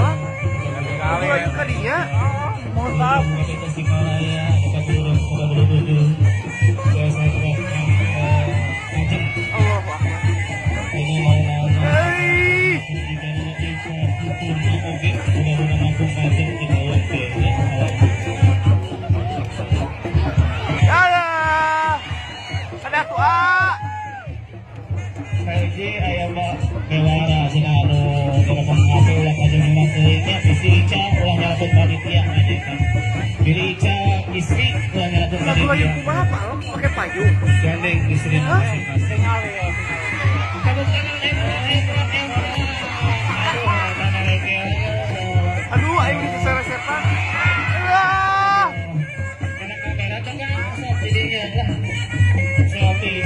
salah. Itu lagi kadinya. Mohon maaf. Tasikmalaya, Kota Turun, Kota Bulutuju. Biasa truk yang macet. Allahu Akbar. Ini mau nama. Hei. Mudah-mudahan mampu macet di bawah Ya. Ada tuh Kaji ayam bewara sina anu telepon HP ulah kaji memang kulitnya bisi Ica ulah nyalakan panitia kan Billy Ica istri ulah nyalakan Aku lagi panitia kumaha Pak, lo pakai payung. gandeng istri masing-masing Aduh, ayo diseret-seretan. Ah. anak kamera tengah sok jadinya lah selfie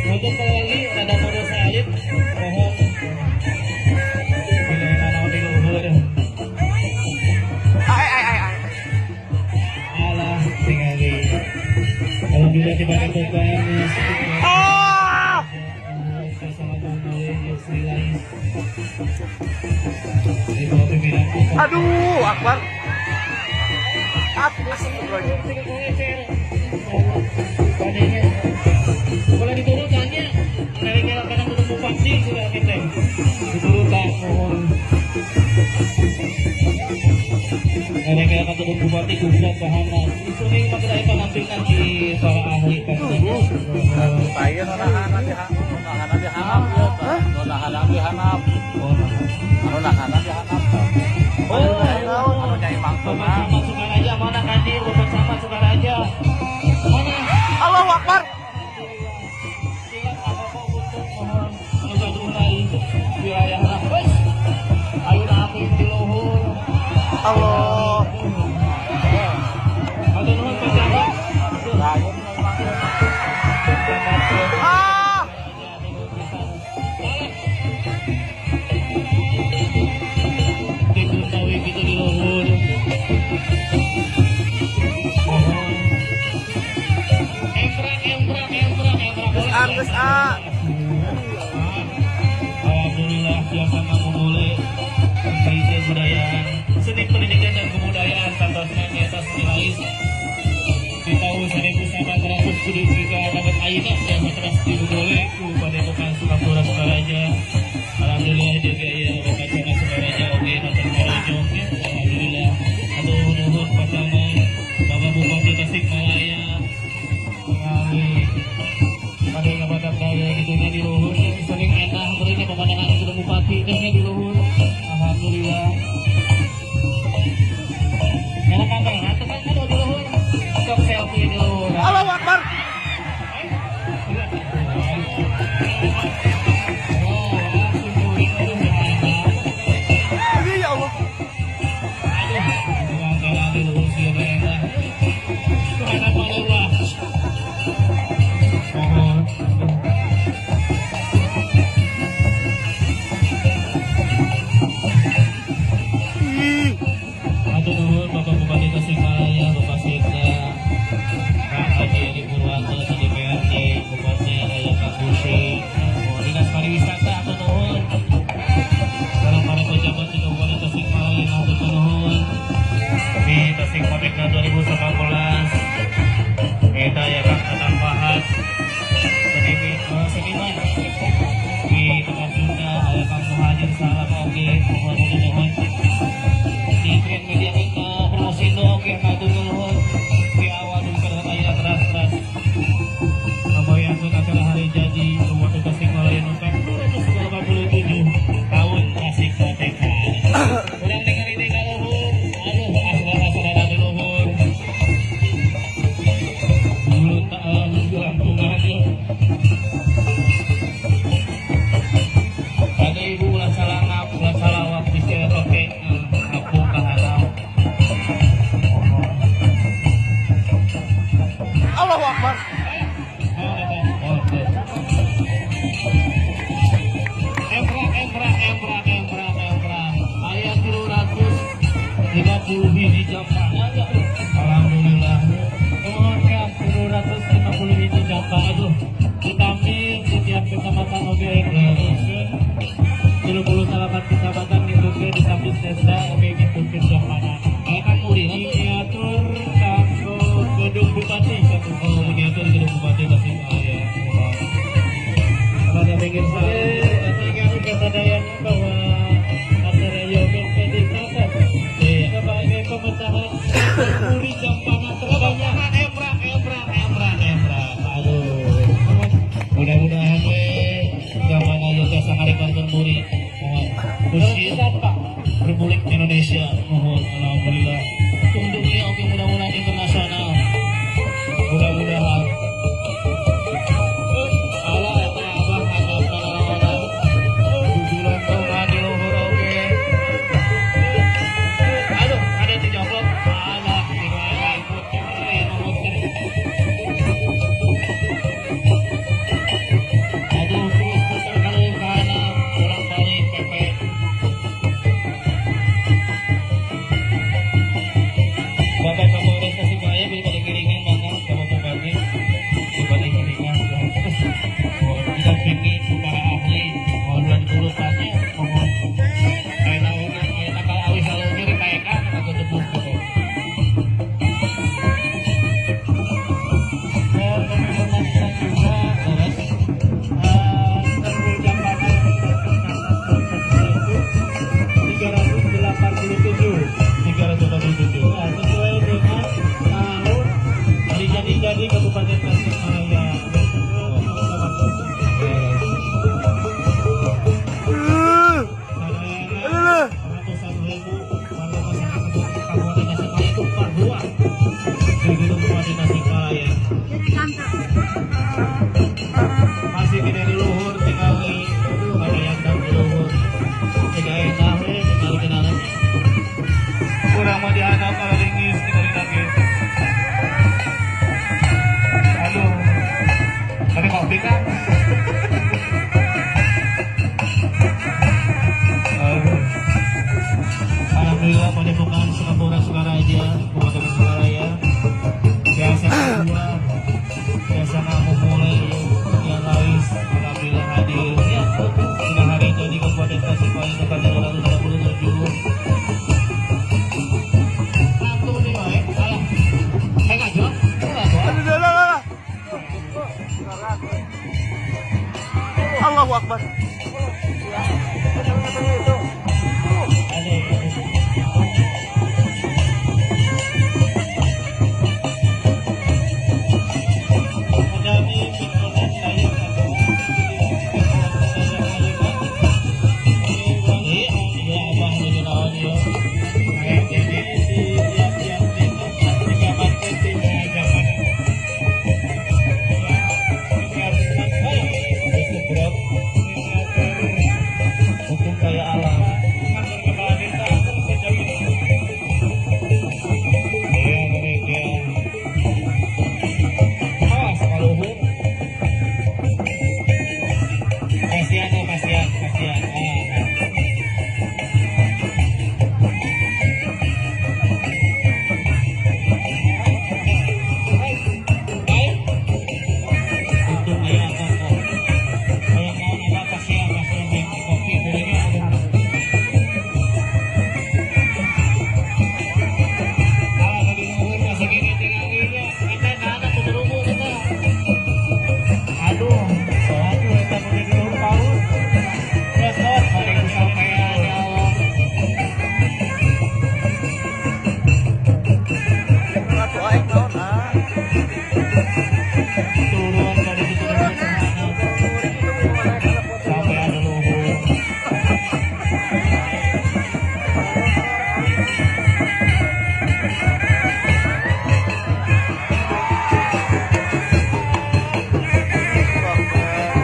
untuk lagi ada modal salib mohon bila anak di luhur Ai. alah tinggali alhamdulillah dibantukan Ah. sama boleh Yusri Lais di bawah pimpinan Aduh, Akbar. Astagfirullahaladzim. Padanya boleh diturunkannya dari kadang ketemu vaksin sudah kita diturunkan mohon dari ketemu bupati Gubrak Bahana ini masalah itu nampilkan di para ahli kan Saya nonahanan dihanap anu nyai mangsa Bapak Sama Sukaraja mana Kandi Bapak Sama Sukaraja mana Allahu Akbar. Allah. Ah. Angus A. Alhamdulillah biasa kamu boleh mengkaji kebudayaan seni pendidikan dan kebudayaan tantosnya nyata senilai di tahun 1900 kudu juga dapat aina yang terus boleh pada bukan Sukapura Sukaraja alhamdulillah juga ya bukan Sukapura Sukaraja oke nonton Karajong ya alhamdulillah aduh nuhun pasangan Bapak Bupati Tasikmalaya mengalami pada ngabadak daya gitunya di luhur sering enak mereka pemandangan sudah bupati dehnya di luhur alhamdulillah enak kamera tekan ada di luhur sok selfie di luhur Allahu Akbar. Ini ya Allah. Ih. Atur nuhun Bapak Bupati Tasikmalaya, Bapak Sekda, Kak Haji Edi Purwanto, DPRD, Bupati Raya Kak Busi, Dinas Pariwisata, atur nuhun. Dalam para pejabat di Kabupaten Tasikmalaya, atur nuhun. Di Tasik Mapikna 2019, kita ya Kak Tatang Fahad, seniman. Di Tengah Sunda, ada Kang Muhajir Salam, oke, mohon di Grand Media kita promosi dong yang kado nuhun di awal dulu pada ayah keras yang acara hari jadi Kabupaten Tasikmalaya Numpang 287 tahun Tasik Merdeka. Ulang dengar ini kalau aduh asal-asal di luhur dulu tak gelantungan ada ibu ulah salangap ulah salawak di oke aku kaharap Allahu Akbar. Ayat 350 biji japa aja. Alhamdulillah. Kemudian 350 biji japa aduh. Ditambil di tiap kecamatan oke. 30 salapan kecamatan itu Republik Indonesia. Mohon alhamdulillah. Untuk dunia oke mudah-mudahan internasional. Mudah-mudahan. Allah eta abah ngagapkan orang-orang. Tujuan Tuhan di luhur oke. Aduh, ada di joblok. Alah, ikut nomor aduh, terus putar kali kanan, kurang balik pepe. Bapak Kapolres Tasikmalaya bisa dikiringin mana sama Bupati, Bupati kiringan terus kita bikin para ahli mohon urutannya mohon enak kalau awis selalu kiri kayak aku tepuk gitu. Dan informasikan juga beres terwujud pada 387 sesuai dengan tahun jadi Kabupaten Tasikmalaya. Ratusan ribu warga masyarakat Kabupaten Tasikmalaya itu perbuah di Kabupaten Tasikmalaya. Masih tidak di luhur tinggal ada yang dalam di luhur tidak enak tinggal kenalan kurang mau diadap kalau ringis tinggal di daging. Aduh tadi kopi kan alhamdulillah Padepokan Singapura Sukaraja Kabupaten Tasikmalaya biasa kedua biasa kamu mulai yang lais alhamdulillah hadir ya sudah hari ini di Kabupaten Tasikmalaya tepatnya 237 satu nih baik salah saya nggak jawab Lah. Allahu Akbar. Hukum kaya alam. Iya mereka. Awas kalau hukum. Kasihan. Untung ayah kok. Kalau mau ada kasihan masuk di kopi belinya lagi nuhur masih gini tinggal gini kita nggak ada kuterumu kita aduh kita boleh nuhur tahu besok paling kesampaian ya Allah Ratu aing naon turun dari situ dulu sampai ada luhur.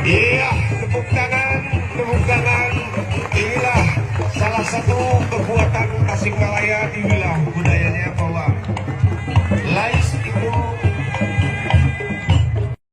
Iya, tepuk tangan. Inilah salah satu kekuatan Tasikmalaya di wilayah budaya